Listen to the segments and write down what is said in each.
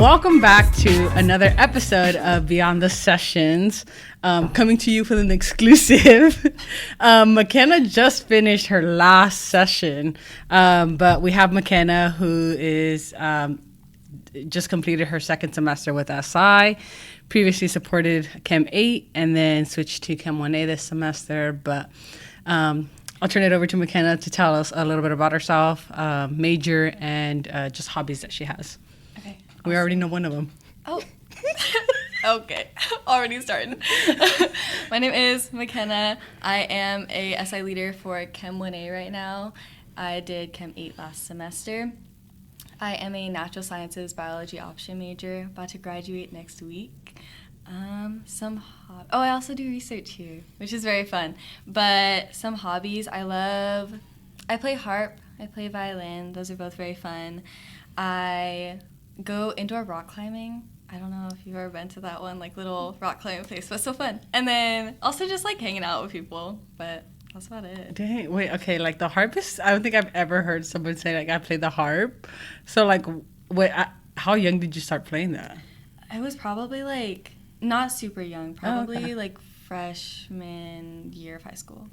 Welcome back to another episode of Beyond the Sessions. Coming to you with an exclusive. McKenna just finished her last session, but we have McKenna who is just completed her second semester with SI, previously supported Chem 8, and then switched to Chem 1A this semester. But I'll turn it over to McKenna to tell us a little bit about herself, major, and just hobbies that she has. Okay. We already know one of them. Oh. Okay. Already starting. My name is McKenna. I am a SI leader for Chem 1A right now. I did Chem 8 last semester. I am a natural sciences biology option major, about to graduate next week. I also do research here, which is very fun. But some hobbies, I play harp, I play violin. Those are both very fun. I go indoor rock climbing. I don't know if you've ever been to that one, like little rock climbing place, but so fun. And then also just like hanging out with people, but that's about it. Dang, wait, okay, like the harpist, I don't think I've ever heard someone say like I play the harp. So like, how young did you start playing that? I was probably like, not super young, probably like freshman year of high school.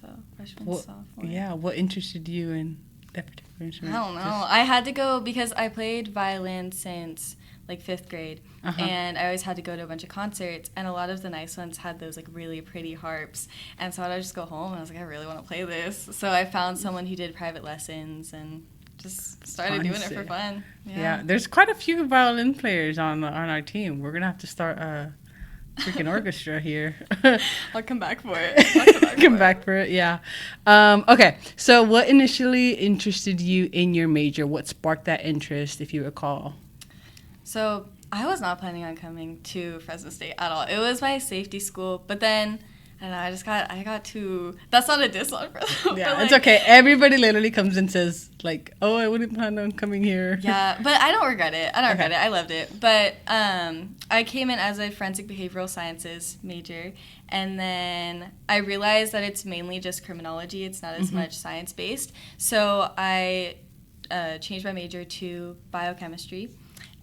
So freshman, sophomore. Yeah, what interested you in that particular instrument? I don't know. I had to go because I played violin since like 5th grade, and I always had to go to a bunch of concerts, and a lot of the nice ones had those like really pretty harps, and so I'd just go home and I was like, I really want to play this. So I found someone who did private lessons and just started doing it for fun. Yeah, there's quite a few violin players on our team. We're gonna have to start a freaking orchestra here. I'll come back for it. Come back for it, yeah. Okay, so what initially interested you in your major? What sparked that interest, if you recall? So I was not planning on coming to Fresno State at all. It was my safety school, but then I don't know, I got too, that's not a diss on Fresno. Yeah, like, it's okay. Everybody literally comes and says like, oh, I wouldn't plan on coming here. Yeah, but I don't regret it. I loved it. But I came in as a forensic behavioral sciences major, and then I realized that it's mainly just criminology. It's not as much science-based. So I changed my major to biochemistry.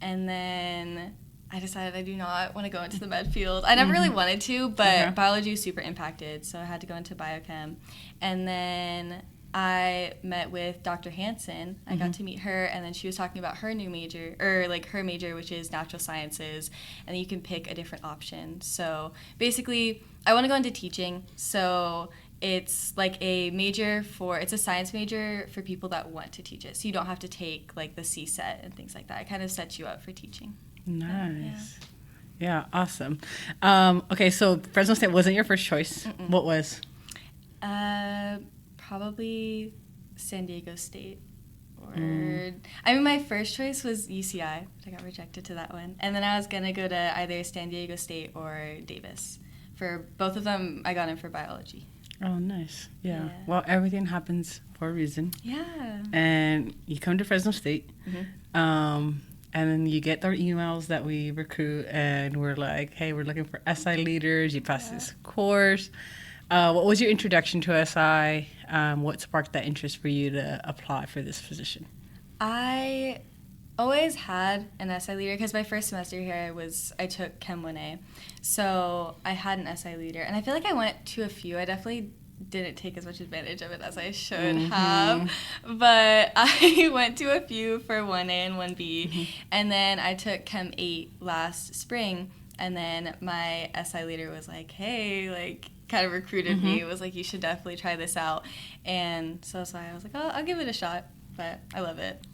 And then I decided I do not want to go into the med field. I never really wanted to, but biology is super impacted, so I had to go into biochem. And then I met with Dr. Hansen. I got to meet her, and then she was talking about her new major, or like her major, which is natural sciences, and you can pick a different option. So basically, I want to go into teaching, so it's like it's a science major for people that want to teach it. So you don't have to take like the CSET and things like that. It kind of sets you up for teaching. Nice. Yeah, awesome. Okay, so Fresno State wasn't your first choice. What was? Probably San Diego State. My first choice was UCI, but I got rejected to that one. And then I was going to go to either San Diego State or Davis. For both of them, I got in for biology. Oh, nice. Yeah. Well, everything happens for a reason. Yeah. And you come to Fresno State, and then you get our emails that we recruit, and we're like, hey, we're looking for SI leaders. You passed this course. What was your introduction to SI? What sparked that interest for you to apply for this position? I always had an SI leader because my first semester here I took Chem 1A. So I had an SI leader, and I feel like I went to a few. I definitely didn't take as much advantage of it as I should have, but I went to a few for 1A and 1B, and then I took Chem 8 last spring, and then my SI leader was like, hey, like, kind of recruited me. It was like, you should definitely try this out, and so that's why I was like, oh, I'll give it a shot, but I love it.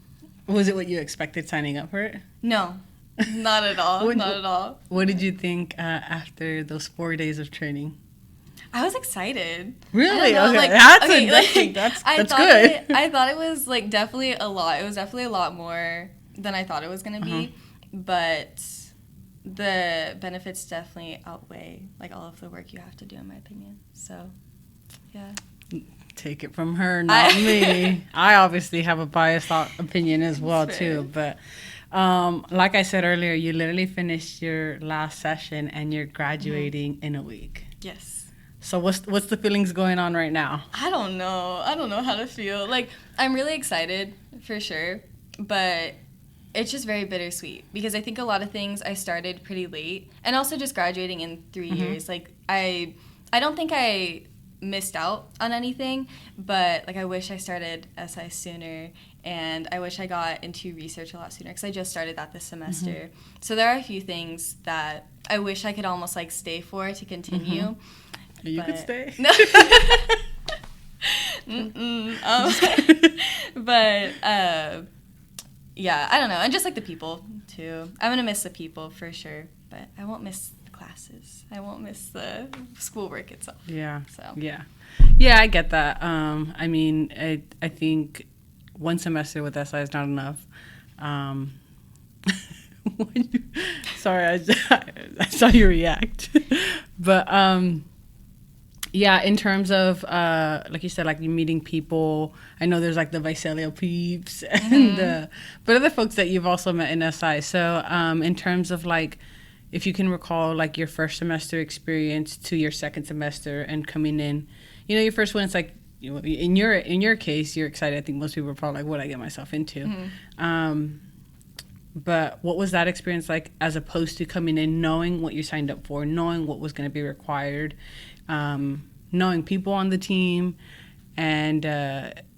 Was it what you expected signing up for it? No, not at all. Not at all. What did you think after those 4 days of training? I was excited. Really? Okay. Like, that's good. I thought it was like definitely a lot. It was definitely a lot more than I thought it was going to be, but the benefits definitely outweigh like all of the work you have to do, in my opinion. So, yeah. Take it from her, not me. I obviously have a biased opinion as well too, but like I said earlier, you literally finished your last session and you're graduating in a week. Yes. So what's the feelings going on right now? I don't know how to feel. Like, I'm really excited for sure, but it's just very bittersweet because I think a lot of things I started pretty late, and also just graduating in 3 years. Like I don't think I missed out on anything, but like I wish I started SI sooner, and I wish I got into research a lot sooner because I just started that this semester. So there are a few things that I wish I could almost like stay for to continue. You could stay. No. But yeah, I don't know, and just like the people too. I'm gonna miss the people for sure, but I won't miss the classes. I won't miss the schoolwork itself. Yeah. So yeah, I get that. I mean, I think one semester with SI is not enough. Sorry, I saw you react, but yeah, in terms of like you said, like you meeting people. I know there's like the Vicelio peeps and but other folks that you've also met in SI. So in terms of like, if you can recall like your first semester experience to your second semester and coming in, you know, your first one, it's like, you know, in your case, you're excited. I think most people are probably like, what did I get myself into? But what was that experience like as opposed to coming in, knowing what you signed up for, knowing what was going to be required, knowing people on the team, and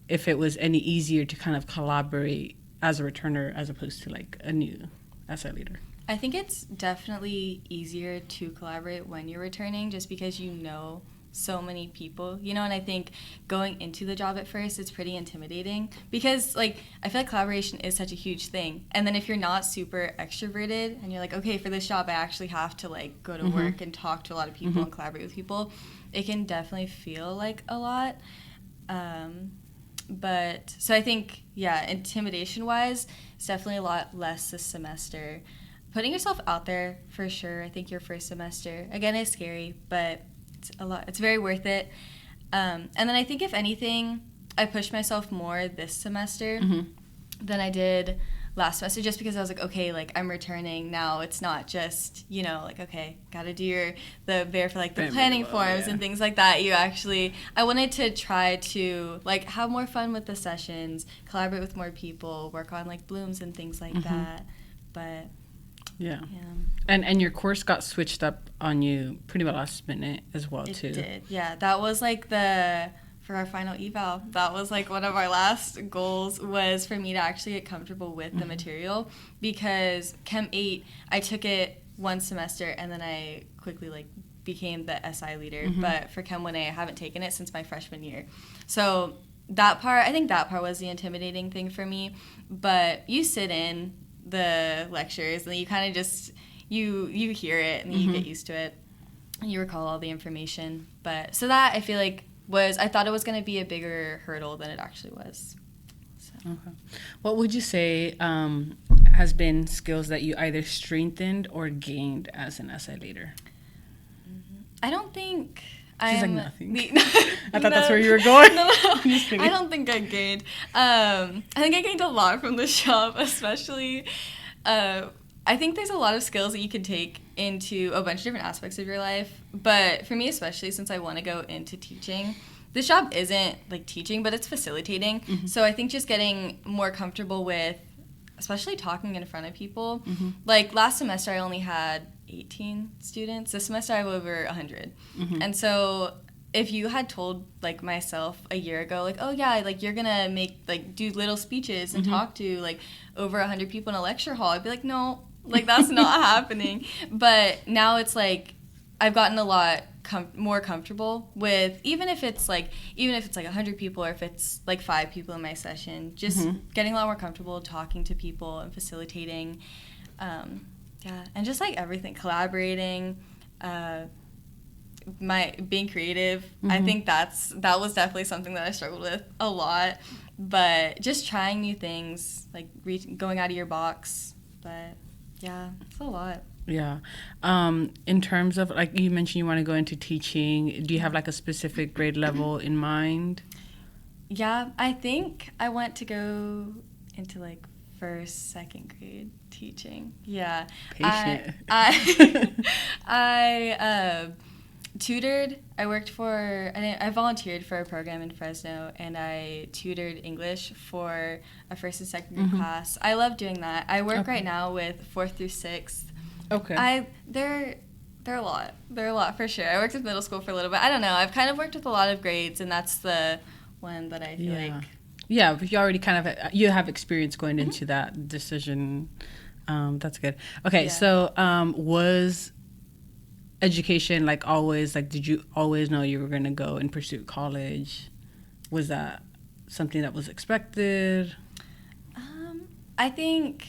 if it was any easier to kind of collaborate as a returner as opposed to like a new SI leader? I think it's definitely easier to collaborate when you're returning just because you know so many people, you know, and I think going into the job at first, it's pretty intimidating because, like, I feel like collaboration is such a huge thing. And then if you're not super extroverted and you're like, okay, for this job, I actually have to, like, go to work and talk to a lot of people and collaborate with people, it can definitely feel like a lot. But, so I think, yeah, intimidation-wise, it's definitely a lot less this semester. Putting yourself out there, for sure, I think your first semester, again, is scary, but it's very worth it. And then I think if anything, I pushed myself more this semester than I did last semester, just because I was like, okay, like I'm returning now. It's not just, you know, like, okay, gotta do the planning forms and things like that. I wanted to try to like have more fun with the sessions, collaborate with more people, work on like blooms and things like that. But yeah. And your course got switched up on you pretty much last minute as well, too. It did, yeah. That was like for our final eval, that was like one of our last goals was for me to actually get comfortable with the material, because Chem 8, I took it one semester and then I quickly like became the SI leader. But for Chem 1A, I haven't taken it since my freshman year. So I think that part was the intimidating thing for me. But you sit in the lectures and you kind of just you hear it and you get used to it and you recall all the information. But so that I feel like I thought it was going to be a bigger hurdle than it actually was. So. Okay. What would you say has been skills that you either strengthened or gained as an SI leader? I don't think She's like nothing. I thought that's where you were going. No. I don't think I gained. I think I gained a lot from the job, especially. I think there's a lot of skills that you can take into a bunch of different aspects of your life. But for me, especially since I want to go into teaching, this job isn't like teaching, but it's facilitating. So I think just getting more comfortable with, especially talking in front of people. Like last semester, I only had 18 students. This semester I have over 100. And so if you had told like myself a year ago, like, oh yeah, like you're gonna do little speeches and talk to like over 100 people in a lecture hall, I'd be like, no, like that's not happening. But now it's like I've gotten a lot more comfortable with, even if it's like 100 people or if it's like 5 people in my session, just getting a lot more comfortable talking to people and facilitating. Yeah, and just like everything, collaborating, being creative. I think that was definitely something that I struggled with a lot. But just trying new things, like going out of your box. But yeah, it's a lot. Yeah. In terms of, like you mentioned, you want to go into teaching. Do you have like a specific grade level in mind? Yeah, I think I want to go into like first, second grade teaching. Yeah. Patient. I tutored. I volunteered for a program in Fresno, and I tutored English for a first and second grade class. I love doing that. I work right now with 4th through 6th. Okay. They're a lot. They're a lot for sure. I worked with middle school for a little bit. I don't know. I've kind of worked with a lot of grades, and that's the one that I feel like. Yeah, but you already kind of you have experience going into that decision. That's good. Okay, so was education like always like? Did you always know you were going to go and pursue college? Was that something that was expected? I think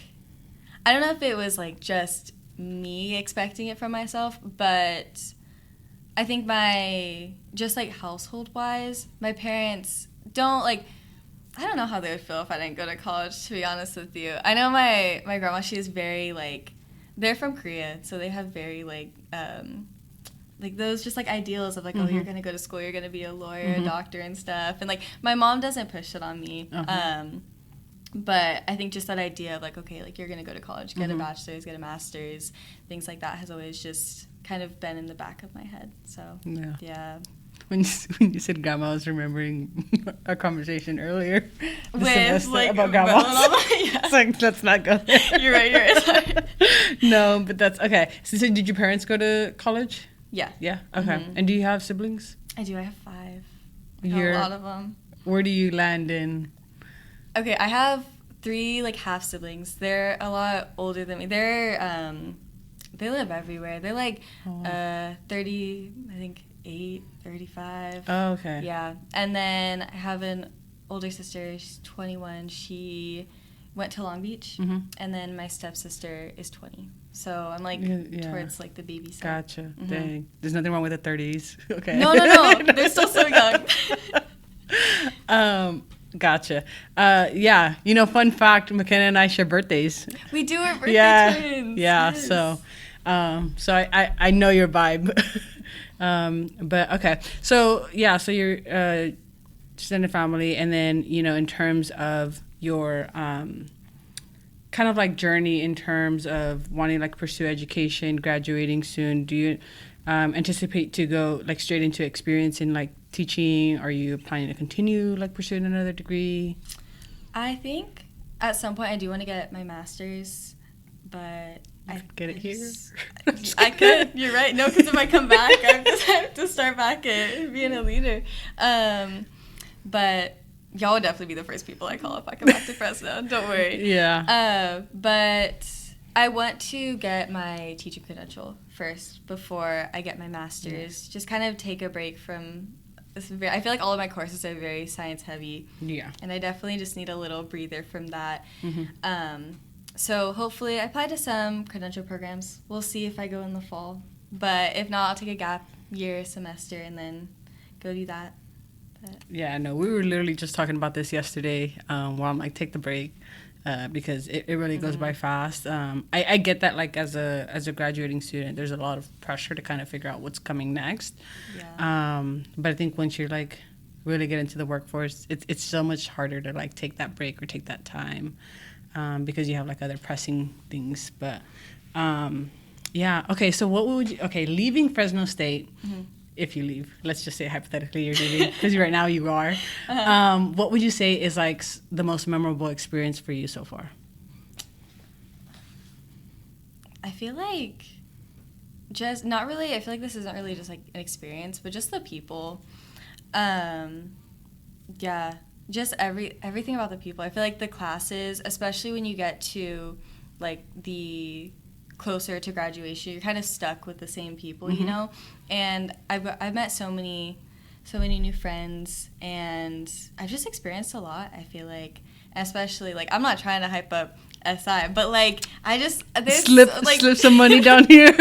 I don't know if it was like just me expecting it from myself, but I think just like household wise, my parents don't like, I don't know how they would feel if I didn't go to college, to be honest with you. I know my grandma, she is very like, they're from Korea, so they have very like those just like ideals of like, oh, you're gonna go to school, you're gonna be a lawyer, a doctor and stuff, and like my mom doesn't push it on me. But I think just that idea of like, okay, like you're going to go to college, get a bachelor's, get a master's, things like that has always just kind of been in the back of my head. So, yeah. When you said grandma, I was remembering our conversation earlier with like about grandma. Yeah. It's like, let's not go there. You're right. Sorry. No, but that's okay. So did your parents go to college? Yeah. Yeah? Okay. And do you have siblings? I do. I have 5. A lot of them. Where do you land in? Okay, I have 3 like half siblings. They're a lot older than me. They live everywhere. They're like 30, I think 8, 35. Oh, okay. Yeah. And then I have an older sister. She's 21. She went to Long Beach. And then my stepsister is 20. So I'm like towards like the baby side. Gotcha. Dang. There's nothing wrong with the 30s. Okay. No. They're still so young. Gotcha. Yeah. You know, fun fact, McKenna and I share birthdays. We do our birthday twins. Yeah. Yes. So I know your vibe. But okay. So you're extended family, and then, you know, in terms of your kind of like journey in terms of wanting like pursue education, graduating soon, do you anticipate to go like straight into experience in like teaching? Are you planning to continue like pursuing another degree? I think at some point I do want to get my master's, but I get it here. I could. You're right. No, because if I come back, I have to start back at being a leader. But y'all would definitely be the first people I call if I come back to Fresno. Don't worry. Yeah. But I want to get my teaching credential first before I get my master's. Just kind of take a break from this. I feel like all of my courses are very science heavy. Yeah. And I definitely just need a little breather from that. So hopefully I applied to some credential programs. We'll see if I go in the fall. But if not, I'll take a gap year, semester, and then go do that. Yeah, no, we were literally just talking about this yesterday while I'm like, take the break. Because it really goes by fast. I get that, like, as a graduating student, there's a lot of pressure to kind of figure out what's coming next. Yeah. But I think once you're like really get into the workforce, it's so much harder to like take that break or take that time because you have like other pressing things. But yeah, okay. So what would you? Okay, leaving Fresno State. If you leave, let's just say hypothetically you're leaving, because right now you are. What would you say is like the most memorable experience for you so far? I feel like just not really. I feel like this isn't really just like an experience, but just the people. Yeah, just everything about the people. I feel like the classes, especially when you get to like the closer to graduation, you're kind of stuck with the same people, you know? And I've met so many new friends, and I've just experienced a lot, I feel like. Especially, like, I'm not trying to hype up SI, but, like, I just... Slip some money down here.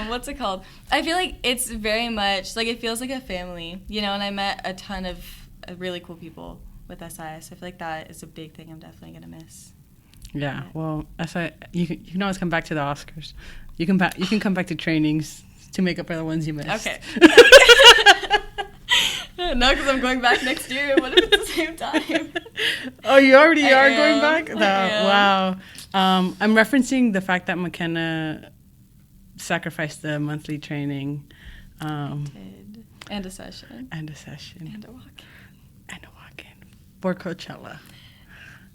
What's it called? I feel like it's very much, like, it feels like a family, you know? And I met a ton of really cool people with SI, so I feel like that is a big thing I'm definitely going to miss. Yeah, well, you can always come back to the Oscars. You can come back to trainings to make up for the ones you missed. Okay. No, because I'm going back next year. What if it's the same time? Oh, you already are going back? No, wow. I'm referencing the fact that McKenna sacrificed the monthly training And a session. And a session. And a walk-in. And a walk-in. For Coachella.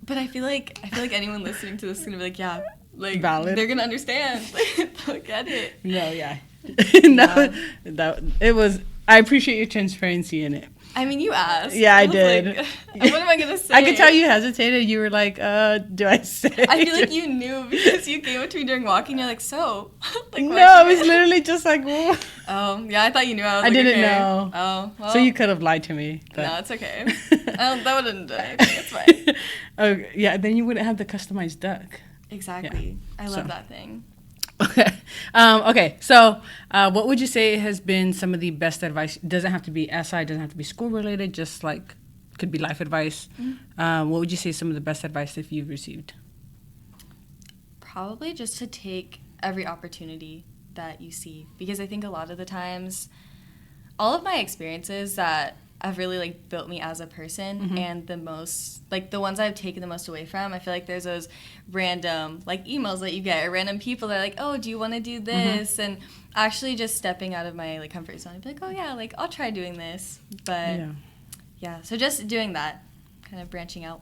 But I feel like anyone listening to this is gonna be like, yeah, like valid. They're gonna understand. They'll get it. No, yeah. Yeah. That it was. I appreciate your transparency in it. I mean, you asked. Yeah, I did. Like, what am I gonna say? I could tell you hesitated. You were like, do I say? I feel like you knew because you came up to me during walking. You're like, so. Like, no, it was literally just like, whoa. Oh, yeah, I thought you knew. I was I like, didn't okay. know. Oh, well. So you could have lied to me. But. No, it's okay. That wouldn't do anything. It's fine. Okay, yeah, then you wouldn't have the customized duck. Exactly. Yeah. I love that thing. Okay. Okay. So, what would you say has been some of the best advice? Doesn't have to be SI, doesn't have to be school related, just like could be life advice. Mm-hmm. What would you say some of the best advice that you've received? Probably just to take every opportunity that you see, because I think a lot of the times, all of my experiences that have really like built me as a person, mm-hmm. and the most like the ones I've taken the most away from, I feel like there's those random like emails that you get or random people that are like, oh, do you want to do this? Mm-hmm. And actually just stepping out of my like comfort zone, I'd be like, oh yeah, like I'll try doing this. But yeah, so just doing that, kind of branching out.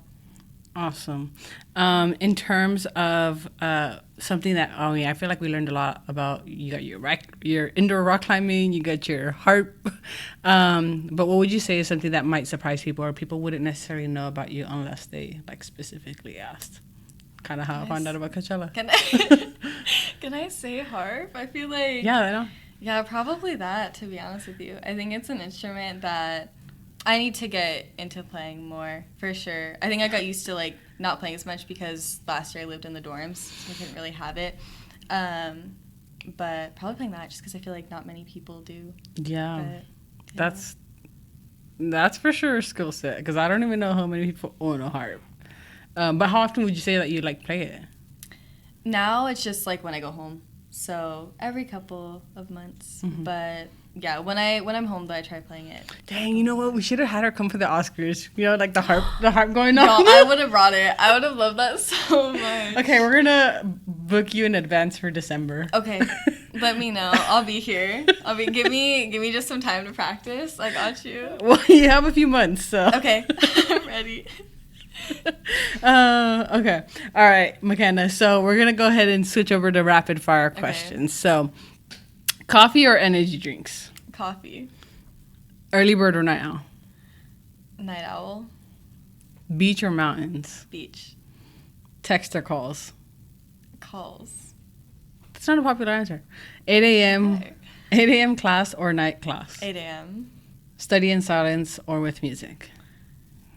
Awesome. In terms of something that, I feel like we learned a lot about, you got your indoor rock climbing, you got your harp, but what would you say is something that might surprise people or people wouldn't necessarily know about you unless they like specifically asked? Kind of how I found out about Coachella. Can I say harp? I feel like... Yeah, I know. Yeah, probably that, to be honest with you. I think it's an instrument that I need to get into playing more, for sure. I think I got used to, like, not playing as much because last year I lived in the dorms, so I couldn't really have it. But probably playing that just because I feel like not many people do. Yeah. But, that's for sure a skill set, because I don't even know how many people own a harp. But how often would you say that you, like, play it? Now it's just, like, when I go home. So every couple of months. Mm-hmm. But... yeah, when I'm home, though, I try playing it. Dang, you know what? We should have had her come for the Oscars. You know, like the harp going on. No, I would have brought it. I would have loved that so much. Okay, we're gonna book you in advance for December. Okay, let me know. I'll be here. Give me just some time to practice. I got you. Well, you have a few months, so. Okay, I'm ready. Okay, all right, McKenna. So we're gonna go ahead and switch over to rapid fire questions. So. Coffee or energy drinks? Coffee. Early bird or night owl? Night owl. Beach or mountains? Beach. Text or calls? Calls. That's not a popular answer. 8 a.m. Okay. 8 a.m. class or night class? 8 a.m. Study in silence or with music?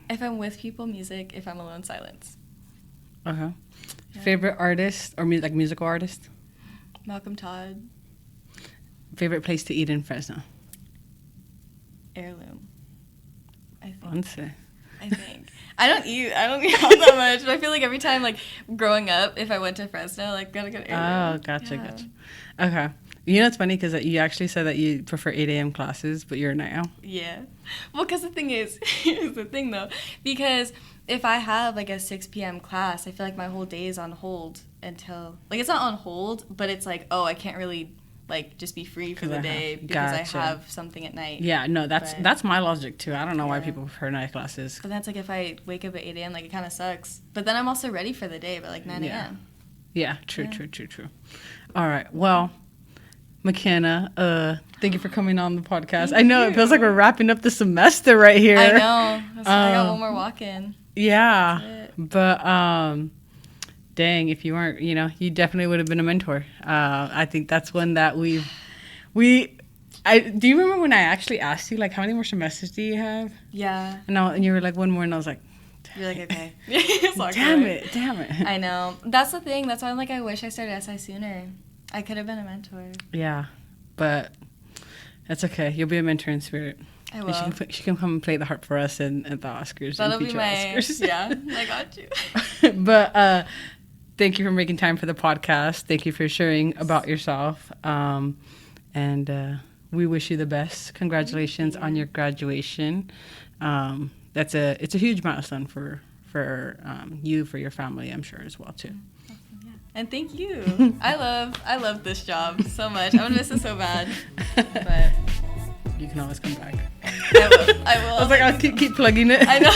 If I'm with people, music. If I'm alone, silence. Okay. Yeah. Favorite artist or like musical artist? Malcolm Todd. Favorite place to eat in Fresno? Heirloom. I think. Once. I think. I don't eat out that much, but I feel like every time, like, growing up, if I went to Fresno, like, gotta go to Heirloom. Oh, gotcha. Okay. You know, it's funny because you actually said that you prefer 8 a.m. classes, but you're a night owl. Yeah. Well, because the thing is, here's the thing, though. Because if I have, like, a 6 p.m. class, I feel like my whole day is on hold until... like, it's not on hold, but it's like, oh, I can't really... like, just be free for the day because I have something at night. Yeah, no, that's my logic, too. I don't know why people prefer night classes. But that's, like, if I wake up at 8 a.m., like, it kind of sucks. But then I'm also ready for the day by, like, 9 a.m. Yeah, true. All right, well, McKenna, thank you for coming on the podcast. I know, it feels like we're wrapping up the semester right here. I know. I got one more walk-in. Yeah, but... dang, if you weren't, you definitely would have been a mentor. I think that's one that do you remember when I actually asked you, like, how many more semesters do you have? Yeah. And you were like, one more, and I was like, you're like, okay. Damn it. I know. That's the thing. That's why I'm like, I wish I started SI sooner. I could have been a mentor. Yeah, but that's okay. You'll be a mentor in spirit. I will. She can come and play the harp for us at the Oscars. That'll be my Oscars. Yeah, I got you. But, thank you for making time for the podcast. Thank you for sharing about yourself. And we wish you the best. Congratulations on your graduation. It's a huge milestone for you, for your family, I'm sure, as well, too. Awesome, yeah. And thank you. I love this job so much. I'm going to miss it so bad. But you can always come back. I will. I was like, I'll keep plugging it. I know.